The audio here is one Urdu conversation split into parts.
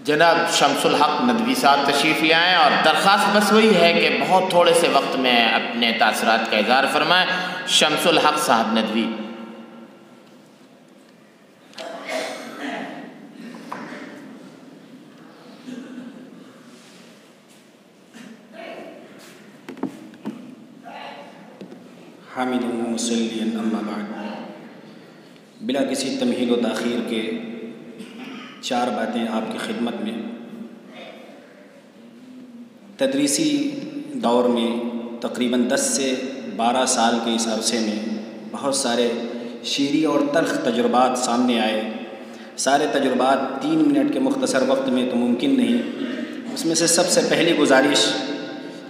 جناب شمس الحق ندوی صاحب تشریف لے آئیں، اور درخواست بس وہی ہے کہ بہت تھوڑے سے وقت میں اپنے تاثرات کا اظہار فرمائیں۔ شمس الحق صاحب ندوی۔ حامد مصلی اما بعد، بلا کسی تمہید و تاخیر کے 4 باتیں آپ کی خدمت میں۔ تدریسی دور میں تقریباً 10 سے 12 سال کے اس عرصے میں بہت سارے شیریں اور تلخ تجربات سامنے آئے۔ سارے تجربات 3 منٹ کے مختصر وقت میں تو ممکن نہیں۔ اس میں سے سب سے پہلی گزارش،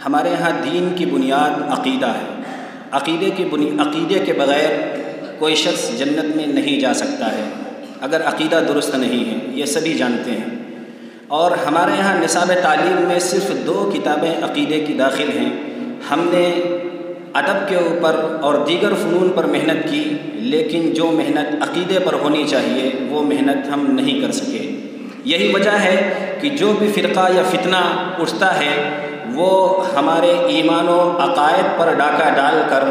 ہمارے یہاں دین کی بنیاد عقیدہ ہے۔ عقیدے کے بغیر کوئی شخص جنت میں نہیں جا سکتا ہے اگر عقیدہ درست نہیں ہے، یہ سبھی جانتے ہیں۔ اور ہمارے یہاں نصاب تعلیم میں صرف 2 کتابیں عقیدے کی داخل ہیں۔ ہم نے ادب کے اوپر اور دیگر فنون پر محنت کی، لیکن جو محنت عقیدے پر ہونی چاہیے وہ محنت ہم نہیں کر سکے۔ یہی وجہ ہے کہ جو بھی فرقہ یا فتنہ اٹھتا ہے وہ ہمارے ایمان و عقائد پر ڈاکہ ڈال کر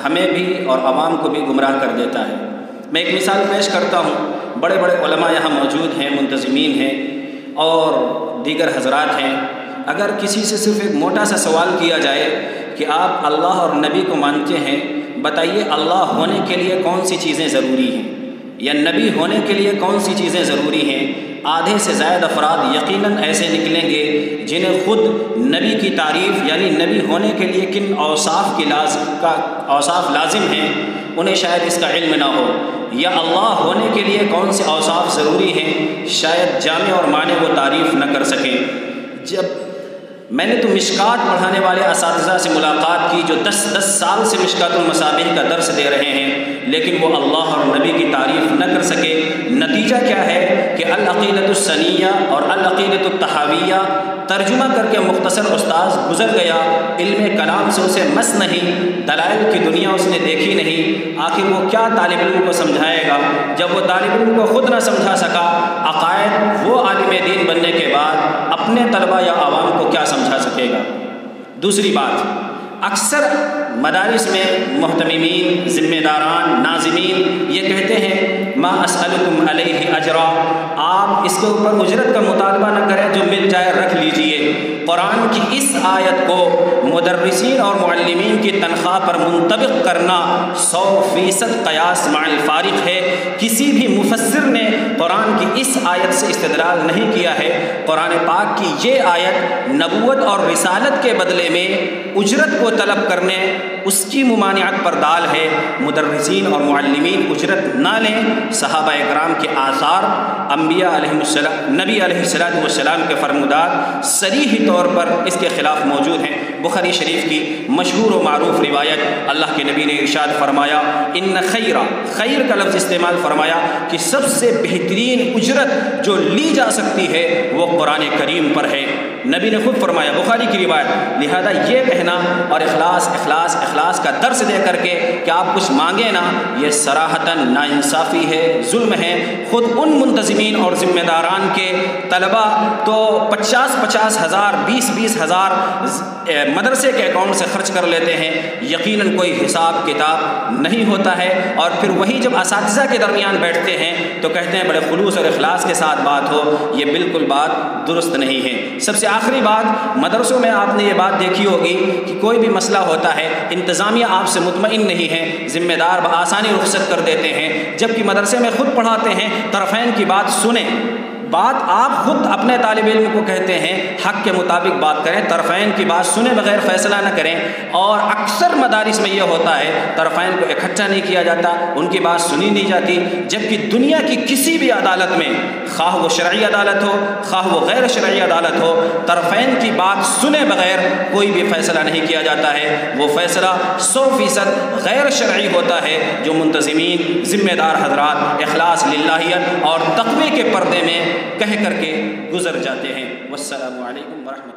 ہمیں بھی اور عوام کو بھی گمراہ کر دیتا ہے۔ میں ایک مثال پیش کرتا ہوں۔ بڑے بڑے علماء یہاں موجود ہیں، منتظمین ہیں اور دیگر حضرات ہیں۔ اگر کسی سے صرف ایک موٹا سا سوال کیا جائے کہ آپ اللہ اور نبی کو مانتے ہیں، بتائیے اللہ ہونے کے لیے کون سی چیزیں ضروری ہیں یا نبی ہونے کے لیے کون سی چیزیں ضروری ہیں، آدھے سے زائد افراد یقیناً ایسے نکلیں گے جنہیں خود نبی کی تعریف یعنی نبی ہونے کے لیے کن اوصاف لازم ہیں انہیں شاید اس کا علم نہ ہو، یا اللہ ہونے کے لیے کون سے اوصاف ضروری ہیں شاید جامع اور معنی وہ تعریف نہ کر سکیں۔ جب میں نے تو مشکات پڑھانے والے اساتذہ سے ملاقات کی جو 10 سال سے مشکات المصابیح کا درس دے رہے ہیں، لیکن وہ اللہ اور نبی کی تعریف نہ کر سکے۔ نتیجہ کیا ہے کہ العقیدۃ السنیہ اور العقیدۃ الطحاویہ ترجمہ کر کے مختصر استاذ گزر گیا، علم کلام سے اسے مس نہیں، دلائل کی دنیا اس نے دیکھی نہیں۔ آخر وہ کیا طالب علم کو سمجھائے گا جب وہ طالب علم کو خود نہ سمجھا سکا؟ عقائد وہ عالم دین بننے کے بعد اپنے طلبہ یا عوام کو کیا سمجھا سکے گا؟ دوسری بات، اکثر مدارس میں محتممین، ذمہ داران، ناظمین یہ کہتے ہیں ما اسألکم علیہ اجرا، آپ اس کے اوپر اجرت کا مطالبہ نہ کریں، جو مل جائے رکھ لیجئے۔ قرآن کی اس آیت کو مدرسین اور معلمین کی تنخواہ پر منطبق کرنا 100% قیاس مع الفارق ہے۔ کسی بھی مفسر نے قرآن کی اس آیت سے استدلال نہیں کیا ہے۔ قرآن پاک کی یہ آیت نبوت اور رسالت کے بدلے میں اجرت کو طلب کرنے، اس کی ممانعت پر دال ہے۔ مدرسین اور معلمین اجرت نہ لیں۔ صحابہ کرام کے آثار، انبیاء علیہ السلام، نبی علیہ السلام کے فرمودات صریح طور پر اس کے خلاف موجود ہیں۔ بخاری شریف کی مشہور و معروف روایت، اللہ کے نبی نے ارشاد فرمایا ان خیر کا لفظ استعمال فرمایا کہ سب سے بہترین اجرت جو لی جا سکتی ہے وہ قرآن کریم پر ہے۔ نبی نے خود فرمایا، بخاری کی روایت۔ لہذا یہ کہنا اور اخلاص کا درس دے کر کے کہ آپ کچھ مانگیں نا، یہ صراحتاً ناانصافی ہے، ظلم ہے۔ خود ان منتظمین اور ذمہ داران کے طلبہ تو 50 ہزار 20 ہزار مدرسے کے اکاؤنٹ سے خرچ کر لیتے ہیں، یقیناً کوئی حساب کتاب نہیں ہوتا ہے۔ اور پھر وہی جب اساتذہ کے درمیان بیٹھتے ہیں تو کہتے ہیں بڑے خلوص اور اخلاص کے ساتھ بات ہو، یہ بالکل بات درست نہیں ہے۔ سب سے آخری بات، مدرسوں میں آپ نے یہ بات دیکھی ہوگی کہ کوئی بھی مسئلہ ہوتا ہے، انتظامیہ آپ سے مطمئن نہیں ہے، ذمہ دار بآسانی رخصت کر دیتے ہیں، جبکہ مدرسے میں خود پڑھاتے ہیں طرفین کی بات سنیں۔ بات آپ خود اپنے طالب علم کو کہتے ہیں حق کے مطابق بات کریں، طرفین کی بات سنے بغیر فیصلہ نہ کریں۔ اور اکثر مدارس میں یہ ہوتا ہے طرفین کو اکٹھا نہیں کیا جاتا، ان کی بات سنی نہیں جاتی، جبکہ دنیا کی کسی بھی عدالت میں، خواہ وہ شرعی عدالت ہو خواہ وہ غیر شرعی عدالت ہو، طرفین کی بات سنے بغیر کوئی بھی فیصلہ نہیں کیا جاتا ہے۔ وہ فیصلہ 100% غیر شرعی ہوتا ہے جو منتظمین، ذمہ دار حضرات اخلاص للہیت اور تقوی کے پردے میں کہہ کر کے گزر جاتے ہیں۔ والسلام علیکم ورحمۃ اللہ۔